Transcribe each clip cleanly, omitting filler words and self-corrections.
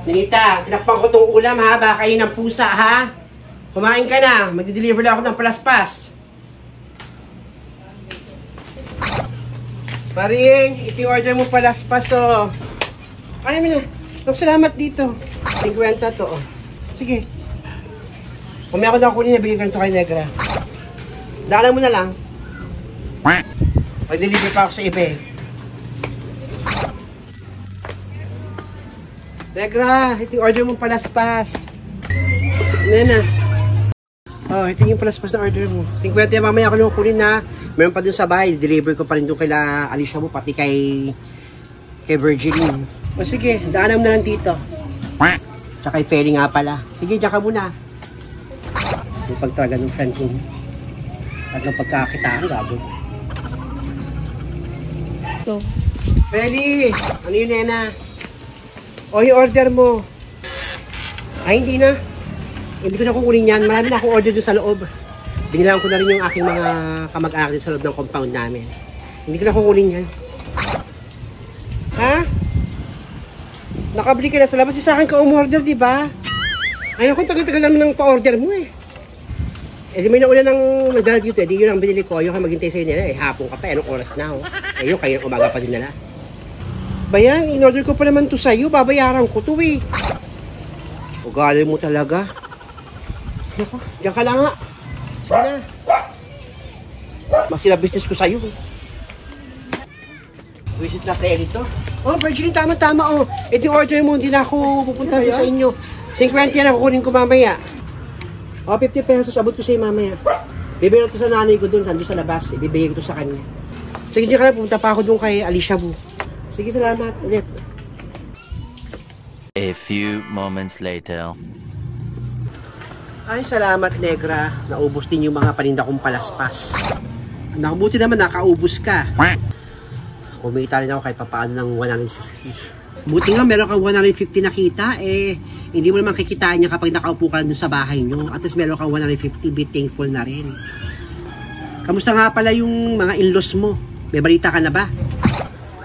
Ninita, tinakpan ko tong ulam ha. Baka kain ng pusa ha. Kumain ka na. Magdi-deliver lang ako ng palaspas. Paring, iti-order mo palaspas oh. Kaya mo na. Salamat dito. 50 to oh. Sige. Kung may ako na kunin, nabili ka nito kay Negra. Daanan mo na lang. Mag-deliver pa ako sa eBay. Negra, ito yung order mong palaspas. Nena. Oh, ito yung palaspas na order mo. 50 mamaya ako nung kunin na. Meron pa dun sa bahay. Deliver ko pa rin dun kay Alicia mo, pati kay Virginie. O sige, daanan mo na lang dito. Tsaka kay Ferry nga pala. Sige, diyan ka muna. Kasi pagtraga ng friend ko. At ng pagkakitaan, gago. So, Ferry, ano yun, Nena? O, yung order mo. Ay, hindi na. Hindi ko na kukunin yan. Marami na akong order doon sa loob. Binilang ko na rin yung aking mga kamag-anak sa loob ng compound namin. Hindi ko na kukunin yan. Ha? Nakabili ka na sa labas. Sa akin ka umorder, di ba? Ay, naku, tagal-tagal naman ng pa-order mo eh. Eh, di may naulan ng nagdala dito eh. Di yun ang binili ko. Yung maghintay sa'yo nila eh. Hapon ka pa. Anong oras na oh. Eh, yun, kayo umaga pa din nila. Bayan, in-order ko pa naman to sa'yo. Babayaran ko to eh. Ugali mo talaga. Naku, diyan ka lang nga. Sige na. Masila business ko sa'yo eh. Visit na Ferry to. Oh, Virginie, tama-tama oh. Eh, di order mo. Hindi na ako pupunta doon sa inyo. 50 yan ako kunin ko mamaya. Oh, 50 pesos. Abot ko sa'yo mamaya. Bibigyan ko sa nanay ko doon. Sando sa labas. Ibibigay ko to sa kanya. Sige, di ka na. Pupunta pa ako doon kay Alicia Wu. Sige, salamat. Ulit. A few moments later. Ay, salamat, Negra. Naubos din yung mga paninda kong palaspas. Nakabuti naman, nakaubos ka. Kumita rin ako kahit papaano ng 150. Buti nga, meron kang 150 na kita, eh, hindi mo naman kikitain niya kapag nakaupo ka lang dun sa bahay nyo. At least meron kang 150, be thankful na rin. Kamusta nga pala yung mga in-laws mo? May balita ka na ba?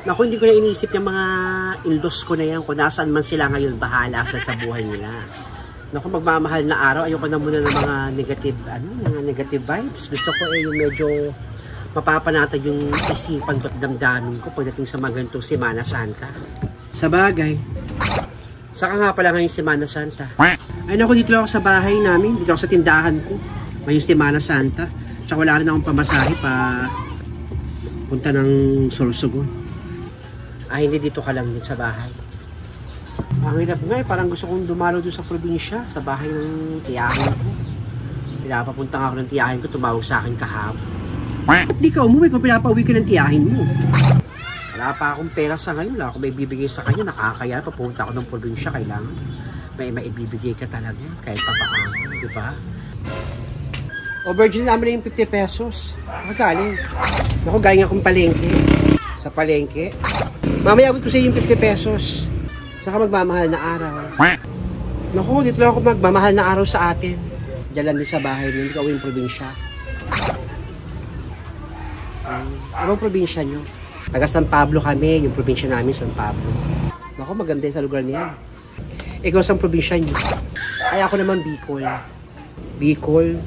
Naku, hindi ko na iniisip yung mga in-laws ko na yan. Kung nasaan man sila ngayon, bahala sa buhay nila. Naku, magmamahal na araw, ayoko na muna ng mga negative vibes. Gusto ko eh yung medyo mapapanatag yung isipan ko at damdamin ko pagdating sa mga ganitong Semana Santa. Sa bagay, saka nga pala ngayong Semana Santa. Ay naku, dito lang ako sa bahay namin, dito ako sa tindahan ko. Ngayong Semana Santa. Tsaka wala rin akong pamasahe pa punta ng Sorsogon. Ay, hindi dito ka lang din sa bahay. Ang hirap nga eh, parang gusto kong dumalo doon sa probinsya, sa bahay ng tiyahin ko. Pinapapunta nga ako ng tiyahin ko, tumawag sa akin kahapon. Hindi ka umuwi kung pinapauwi ka ng tiyahin mo. Wala pa akong pera sa ngayon, wala akong may bibigay sa kanya, nakakaya, papunta ako ng probinsya, kailangan may maibibigay ka talaga, kahit papaano, di ba? O Virgin, namin na yung 50 pesos. Magaling. Naku, galing akong palengke. Sa palengke. Mamaya abot ko sa iyo yung 50 pesos. Saka magmamahal na araw. Naku, dito lang ako magmamahal na araw sa atin. Diyan lang din sa bahay, hindi ka uwi yung probinsya. Anong probinsya nyo? Taga San Pablo kami, yung probinsya namin, San Pablo. Naku, maganda sa lugar niyan. Ikaw sa probinsya nyo? Ay, ako naman Bicol. Bicol.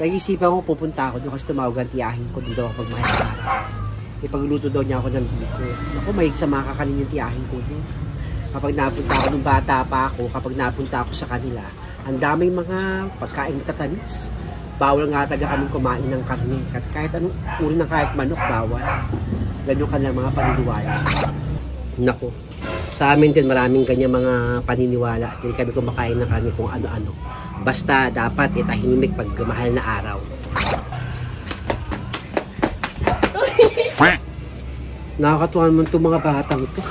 Nag-isipan ko, pupunta ako doon kasi tumawag ang tiyahin ko doon ako pag mahal. Ipagluto daw niya ako ng Bicol. Ako, mahig sa mga kakanin yung tiyahin ko doon. Kapag napunta ako nung bata pa ako, kapag napunta ako sa kanila, ang daming mga pagkain tatamis. Bawal nga taga kami kumain ng karne. Kahit anong uri ng kahit manok, bawal. Ganyan ka lang mga paniniwala. Naku, sa amin din maraming ganyan mga paniniwala. Hindi kami kumakain ng karne kung ano-ano. Basta dapat itahimik pag mahal na araw. Nakakatuwa naman itong mga batang ito.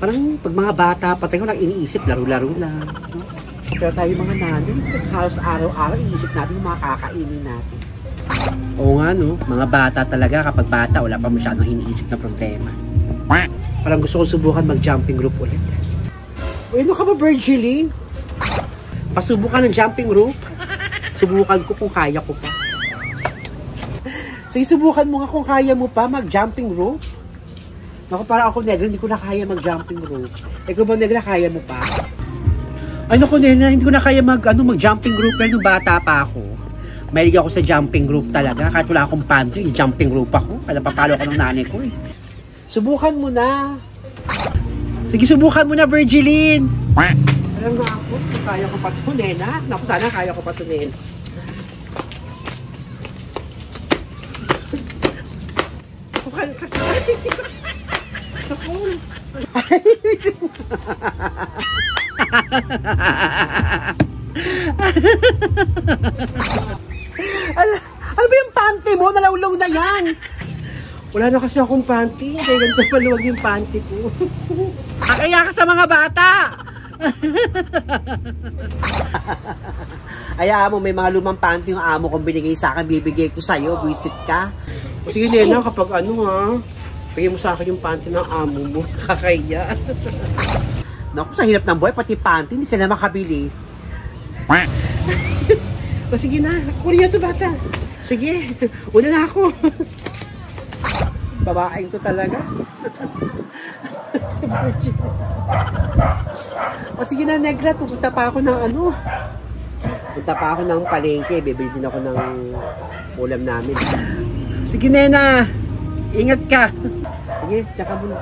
Parang pag mga bata patay ko lang iniisip, laro-laro lang. Pero tayo mga nanay, halos araw-araw iniisip natin yung mga kakainin natin. Oo nga no, mga bata talaga, kapag bata wala pa masyadong iniisip na problema. Parang gusto ko subukan mag-jumping rope ulit. Uy, ano ka ba, Virginie? Pasubukan ng jumping rope? Subukan ko kung kaya ko pa. Sige, subukan mo nga kung kaya mo pa mag-jumping rope. Naku, parang ako, Negra, hindi ko na kaya mag-jumping rope. Ikaw ba, Negra, kaya mo pa? Ay, naku, Nena, hindi ko na kaya mag-jumping rope. Pero nung bata pa ako, mahilig ako sa jumping rope talaga. Kahit wala akong pantry, jumping rope ako. Kaya papalo ko ng nanay ko eh. Subukan mo na. Sige, subukan mo na, Virgiline. Alam nga ako, kaya ko pa ito, Nena. Naku, sana kaya ko pa ito, Nena. Ano ba yung panty mo? Nalawlaw na yan. Wala na kasi akong panty. Kaya ganito paluwag yung panty ko. Kaya ka sa mga bata. Ay, amo, may mga lumang panty yung amo kong binigay sa akin. Bibigay ko sa'yo. Visit ka. O sige, Nena, kapag ano ha, bigay mo sa akin yung panty ng amo mo. Kakaya. Naku, sa hirap ng buhay, pati panty, hindi ka na makabili. O sige na, kunin to bata. Sige, una na ako. Babaeng to talaga. O sige na, Negra, pupunta pa ako ng ano. Punta pa ako ng palengke, bibili din ako ng ulam namin. Sige, Nena, ingat ka. Sige, tsaka muna.